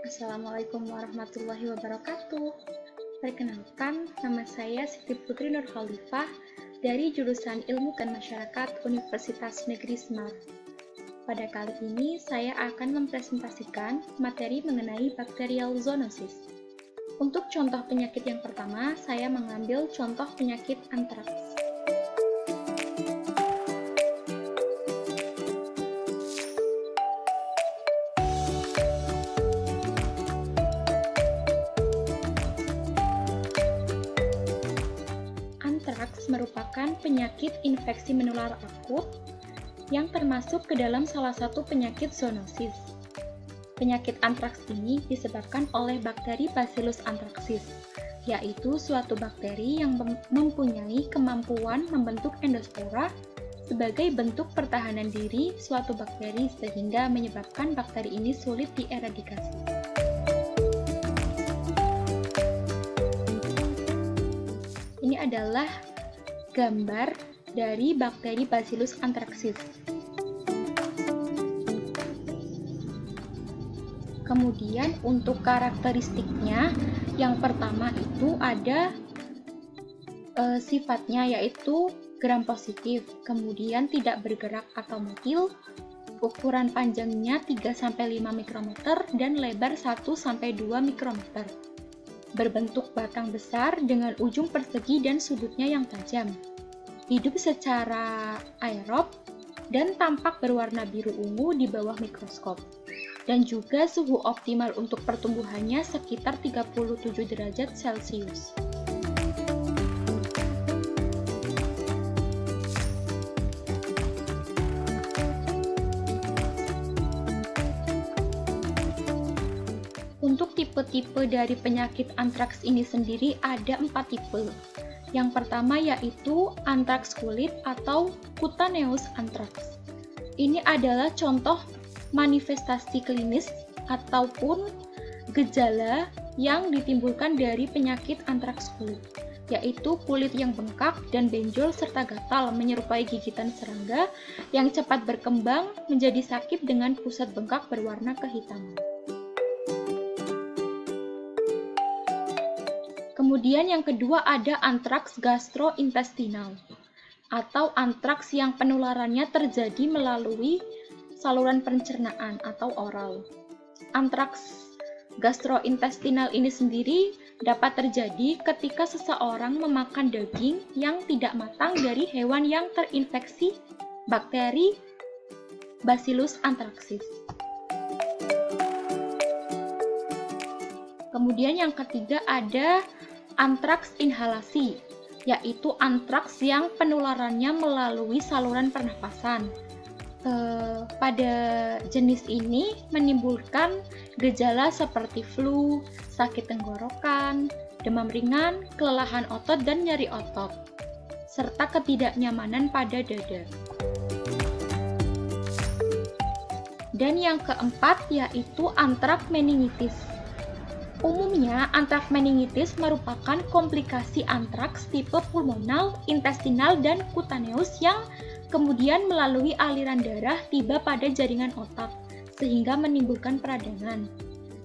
Assalamualaikum warahmatullahi wabarakatuh. Perkenalkan, nama saya Siti Putri Nur Khalifah dari jurusan Ilmu dan Masyarakat Universitas Negeri Semarang. Pada kali ini, saya akan mempresentasikan materi mengenai bakterial zoonosis. Untuk contoh penyakit yang pertama, saya mengambil contoh penyakit antraks. Antraks merupakan penyakit infeksi menular akut yang termasuk ke dalam salah satu penyakit zoonosis. Penyakit antraks ini disebabkan oleh bakteri Bacillus anthracis, yaitu suatu bakteri yang mempunyai kemampuan membentuk endospora sebagai bentuk pertahanan diri suatu bakteri sehingga menyebabkan bakteri ini sulit dieradikasi. Ini adalah gambar dari bakteri Bacillus anthracis. Kemudian untuk karakteristiknya, yang pertama itu ada sifatnya yaitu gram positif, kemudian tidak bergerak atau motil, ukuran panjangnya 3-5 mikrometer dan lebar 1-2 mikrometer. Berbentuk batang besar dengan ujung persegi dan sudutnya yang tajam. Hidup secara aerob dan tampak berwarna biru ungu di bawah mikroskop. Dan juga suhu optimal untuk pertumbuhannya sekitar 37 derajat Celcius. Untuk tipe-tipe dari penyakit antraks ini sendiri ada 4 tipe. Yang pertama yaitu antraks kulit atau cutaneous anthrax. Ini adalah contoh manifestasi klinis ataupun gejala yang ditimbulkan dari penyakit antraks kulit, yaitu kulit yang bengkak dan benjol serta gatal menyerupai gigitan serangga yang cepat berkembang menjadi sakit dengan pusat bengkak berwarna kehitaman. Kemudian yang kedua ada antraks gastrointestinal atau antraks yang penularannya terjadi melalui saluran pencernaan atau oral. Antraks gastrointestinal ini sendiri dapat terjadi ketika seseorang memakan daging yang tidak matang dari hewan yang terinfeksi bakteri Bacillus anthracis. Kemudian yang ketiga ada antraks inhalasi, yaitu antraks yang penularannya melalui saluran pernapasan. Pada jenis ini menimbulkan gejala seperti flu, sakit tenggorokan, demam ringan, kelelahan otot dan nyeri otot, serta ketidaknyamanan pada dada. Dan yang keempat yaitu antraks meningitis. Umumnya, antraks meningitis merupakan komplikasi antraks tipe pulmonal, intestinal, dan cutaneous yang kemudian melalui aliran darah tiba pada jaringan otak, sehingga menimbulkan peradangan.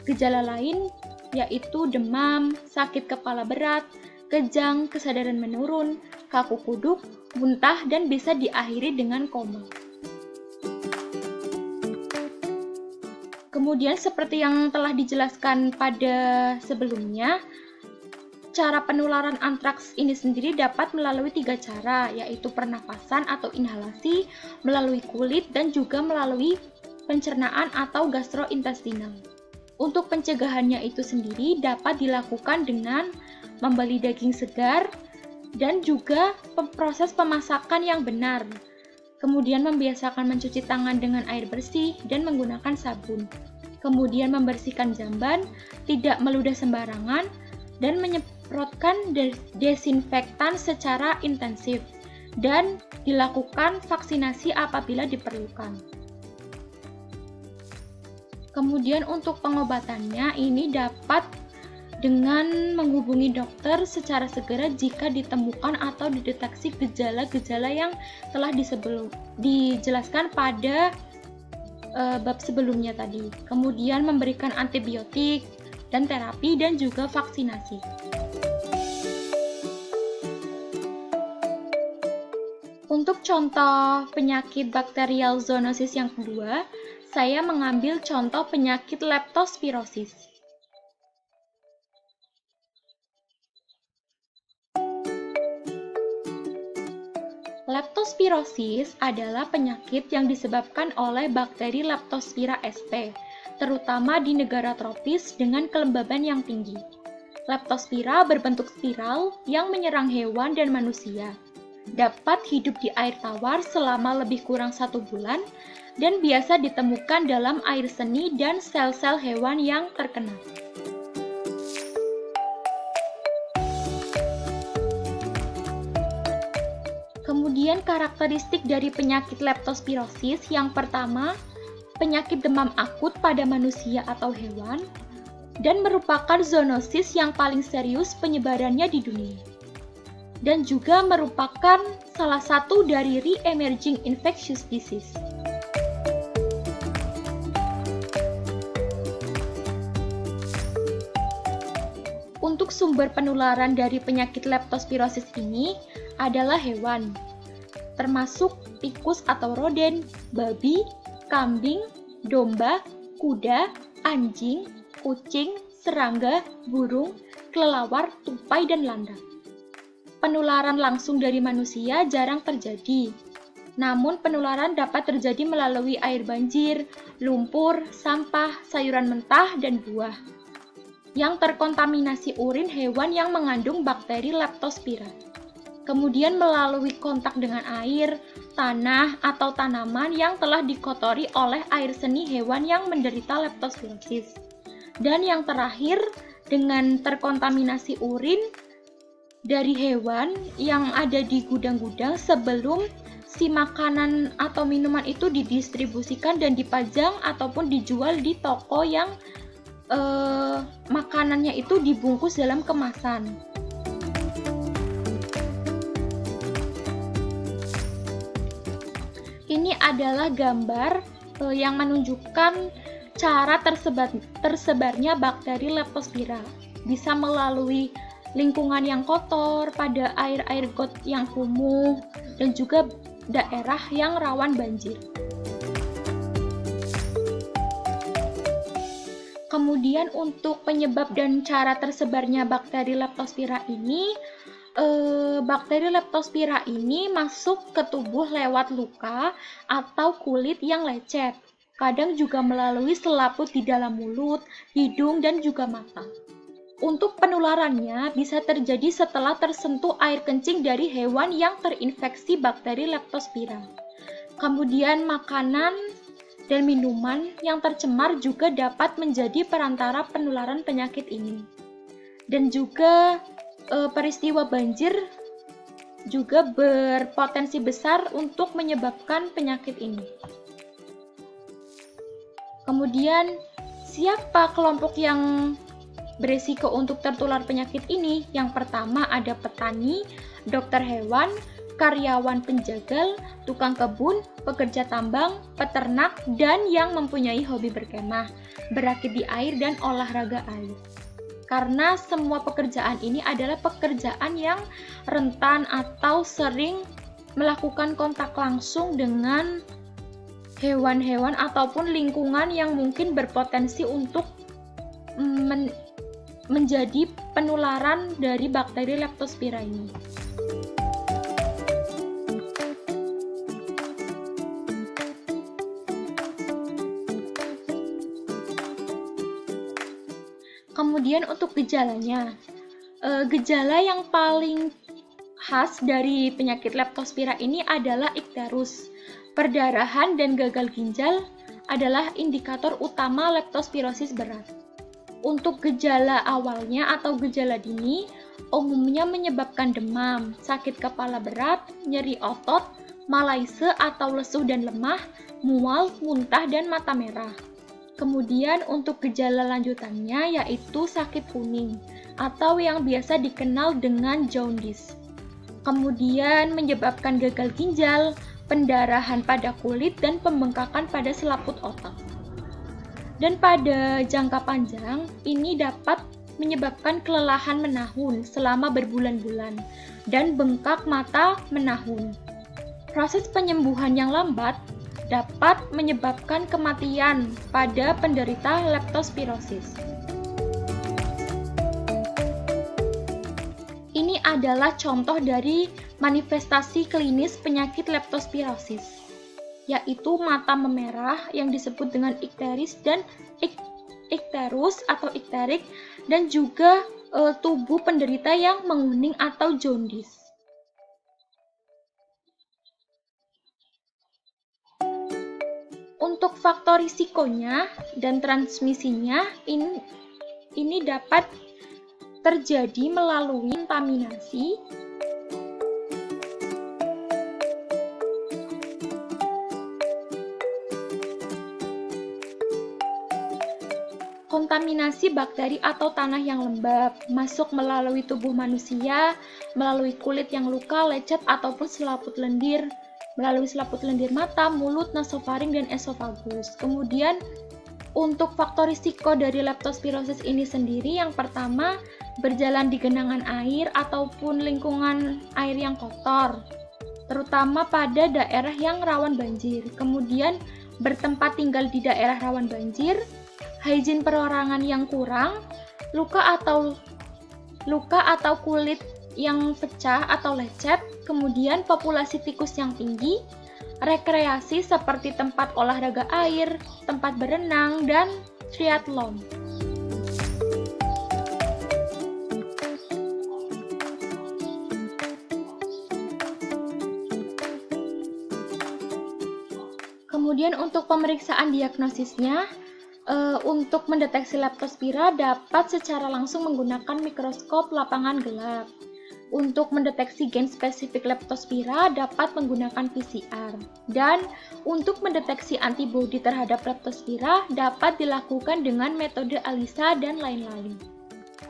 Gejala lain yaitu demam, sakit kepala berat, kejang, kesadaran menurun, kaku kuduk, muntah, dan bisa diakhiri dengan koma. Kemudian seperti yang telah dijelaskan pada sebelumnya, cara penularan antraks ini sendiri dapat melalui 3 cara, yaitu pernapasan atau inhalasi, melalui kulit, dan juga melalui pencernaan atau gastrointestinal. Untuk pencegahannya itu sendiri dapat dilakukan dengan membeli daging segar dan juga proses pemasakan yang benar. Kemudian membiasakan mencuci tangan dengan air bersih dan menggunakan sabun. Kemudian membersihkan jamban, tidak meludah sembarangan, dan menyemprotkan desinfektan secara intensif. Dan dilakukan vaksinasi apabila diperlukan. Kemudian untuk pengobatannya ini dapat dengan menghubungi dokter secara segera jika ditemukan atau dideteksi gejala-gejala yang telah dijelaskan pada bab sebelumnya tadi. Kemudian memberikan antibiotik dan terapi dan juga vaksinasi. Untuk contoh penyakit bakterial zoonosis yang kedua, saya mengambil contoh penyakit leptospirosis. Leptospirosis adalah penyakit yang disebabkan oleh bakteri Leptospira sp, terutama di negara tropis dengan kelembaban yang tinggi. Leptospira berbentuk spiral yang menyerang hewan dan manusia. Dapat hidup di air tawar selama lebih kurang 1 bulan dan biasa ditemukan dalam air seni dan sel-sel hewan yang terkena. Kemudian karakteristik dari penyakit leptospirosis yang pertama, penyakit demam akut pada manusia atau hewan, dan merupakan zoonosis yang paling serius penyebarannya di dunia. Dan juga merupakan salah satu dari re-emerging infectious disease. Untuk sumber penularan dari penyakit leptospirosis ini adalah hewan, termasuk tikus atau rodent, babi, kambing, domba, kuda, anjing, kucing, serangga, burung, kelelawar, tupai, dan landak. Penularan langsung dari manusia jarang terjadi, namun penularan dapat terjadi melalui air banjir, lumpur, sampah, sayuran mentah, dan buah yang terkontaminasi urin hewan yang mengandung bakteri Leptospira. Kemudian melalui kontak dengan air, tanah, atau tanaman yang telah dikotori oleh air seni hewan yang menderita leptospirosis. Dan yang terakhir, dengan terkontaminasi urin dari hewan yang ada di gudang-gudang sebelum si makanan atau minuman itu didistribusikan dan dipajang ataupun dijual di toko yang makanannya itu dibungkus dalam kemasan. Ini adalah gambar yang menunjukkan cara tersebarnya bakteri Leptospira. Bisa melalui lingkungan yang kotor, pada air-air got yang kumuh, dan juga daerah yang rawan banjir. Kemudian untuk penyebab dan cara tersebarnya bakteri Leptospira ini, bakteri Leptospira ini masuk ke tubuh lewat luka atau kulit yang lecet. Kadang juga melalui selaput di dalam mulut, hidung, dan juga mata. Untuk penularannya bisa terjadi setelah tersentuh air kencing dari hewan yang terinfeksi bakteri Leptospira. Kemudian makanan dan minuman yang tercemar juga dapat menjadi perantara penularan penyakit ini. Dan juga peristiwa banjir juga berpotensi besar untuk menyebabkan penyakit ini. Kemudian, siapa kelompok yang beresiko untuk tertular penyakit ini? Yang pertama ada petani, dokter hewan, karyawan penjagal, tukang kebun, pekerja tambang, peternak, dan yang mempunyai hobi berkemah, berakit di air, dan olahraga air. Karena semua pekerjaan ini adalah pekerjaan yang rentan atau sering melakukan kontak langsung dengan hewan-hewan ataupun lingkungan yang mungkin berpotensi untuk menjadi penularan dari bakteri Leptospira ini. Kemudian untuk gejalanya, gejala yang paling khas dari penyakit Leptospira ini adalah ikterus. Perdarahan dan gagal ginjal adalah indikator utama leptospirosis berat. Untuk gejala awalnya atau gejala dini, umumnya menyebabkan demam, sakit kepala berat, nyeri otot, malaise atau lesu dan lemah, mual, muntah, dan mata merah. Kemudian untuk gejala lanjutannya yaitu sakit kuning atau yang biasa dikenal dengan jaundice. Kemudian menyebabkan gagal ginjal, pendarahan pada kulit, dan pembengkakan pada selaput otak. Dan pada jangka panjang, ini dapat menyebabkan kelelahan menahun selama berbulan-bulan dan bengkak mata menahun. Proses penyembuhan yang lambat dapat menyebabkan kematian pada penderita leptospirosis. Ini adalah contoh dari manifestasi klinis penyakit leptospirosis, yaitu mata memerah yang disebut dengan ikteris dan ikterus atau ikterik, dan juga tubuh penderita yang menguning atau jaundice. Untuk faktor risikonya dan transmisinya, ini dapat terjadi melalui kontaminasi, bakteri atau tanah yang lembab masuk melalui tubuh manusia, melalui kulit yang luka, lecet, ataupun selaput lendir, melalui selaput lendir mata, mulut, nasofaring, dan esofagus. Kemudian untuk faktor risiko dari leptospirosis ini sendiri, yang pertama, berjalan di genangan air ataupun lingkungan air yang kotor, terutama pada daerah yang rawan banjir. Kemudian bertempat tinggal di daerah rawan banjir, hygiene perorangan yang kurang, luka atau kulit yang pecah atau lecet, kemudian populasi tikus yang tinggi, rekreasi seperti tempat olahraga air, tempat berenang, dan triathlon. Kemudian untuk pemeriksaan diagnosisnya, untuk mendeteksi leptospira dapat secara langsung menggunakan mikroskop lapangan gelap. Untuk mendeteksi gen spesifik leptospira dapat menggunakan PCR. Dan untuk mendeteksi antibodi terhadap leptospira dapat dilakukan dengan metode ELISA dan lain-lain.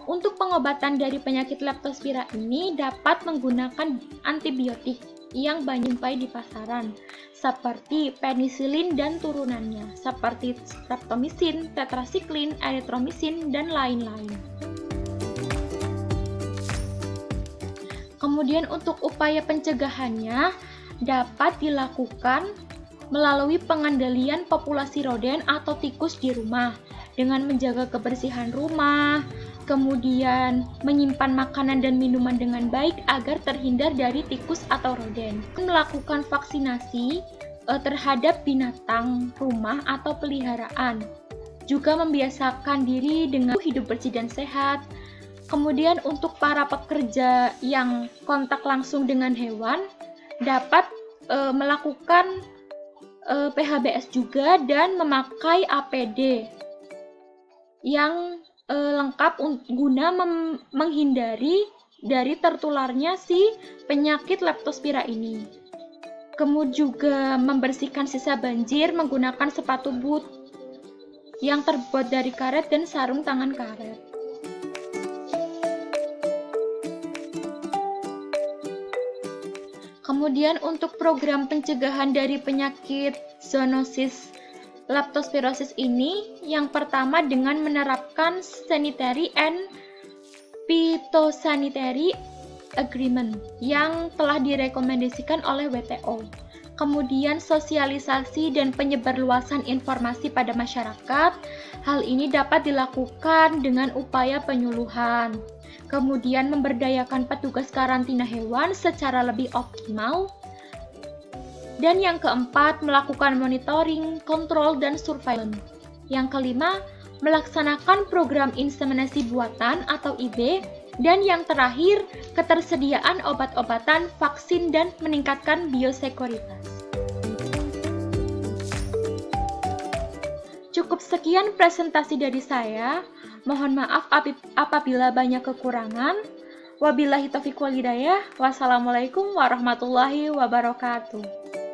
Untuk pengobatan dari penyakit leptospira ini dapat menggunakan antibiotik yang banyak dijumpai di pasaran, seperti penisilin dan turunannya, seperti streptomycin, tetrasiklin, erythromycin, dan lain-lain. Kemudian untuk upaya pencegahannya dapat dilakukan melalui pengendalian populasi rodent atau tikus di rumah dengan menjaga kebersihan rumah, kemudian menyimpan makanan dan minuman dengan baik agar terhindar dari tikus atau rodent. Melakukan vaksinasi terhadap binatang rumah atau peliharaan. Juga membiasakan diri dengan hidup bersih dan sehat. Kemudian untuk para pekerja yang kontak langsung dengan hewan dapat melakukan PHBS juga dan memakai APD yang lengkap guna menghindari dari tertularnya si penyakit leptospira ini. Kemudian juga membersihkan sisa banjir menggunakan sepatu boot yang terbuat dari karet dan sarung tangan karet. Kemudian untuk program pencegahan dari penyakit zoonosis leptospirosis ini, yang pertama dengan menerapkan sanitary and phytosanitary agreement yang telah direkomendasikan oleh WTO. Kemudian sosialisasi dan penyebarluasan informasi pada masyarakat. Hal ini dapat dilakukan dengan upaya penyuluhan. Kemudian memberdayakan petugas karantina hewan secara lebih optimal. Dan yang keempat, melakukan monitoring, kontrol, dan surveillance. Yang kelima, melaksanakan program inseminasi buatan atau IB. Dan yang terakhir, ketersediaan obat-obatan, vaksin, dan meningkatkan biosekuritas. Cukup sekian presentasi dari saya. Mohon maaf apabila banyak kekurangan. Wabillahi taufiq wal hidayah. Wassalamualaikum warahmatullahi wabarakatuh.